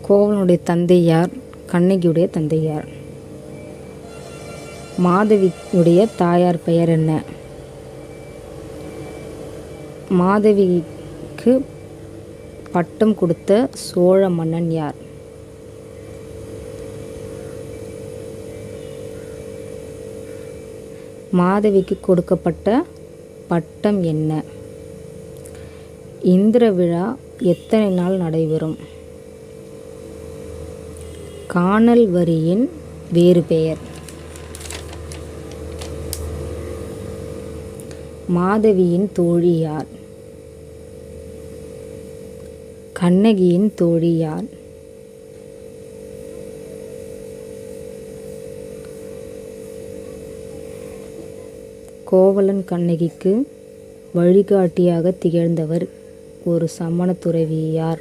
கோவலனுடைய தந்தை யார்? கண்ணகியுடைய தந்தை யார்? மாதவியுடைய தாயார் பெயர் என்ன? மாதவிக்கு பட்டம் கொடுத்த சோழ மன்னன் யார்? மாதவிக்கு கொடுக்கப்பட்ட பட்டம் என்ன? இந்திர விழா எத்தனை நாள் நடைபெறும்? கானல் வரியின் வேறு பெயர்? மாதவியின் தோழி யார்? கண்ணகியின் தோழி யார்? கோவலன் கண்ணகிக்கு வழிகாட்டியாக திகழ்ந்தவர் ஒரு சமண துறவி யார்?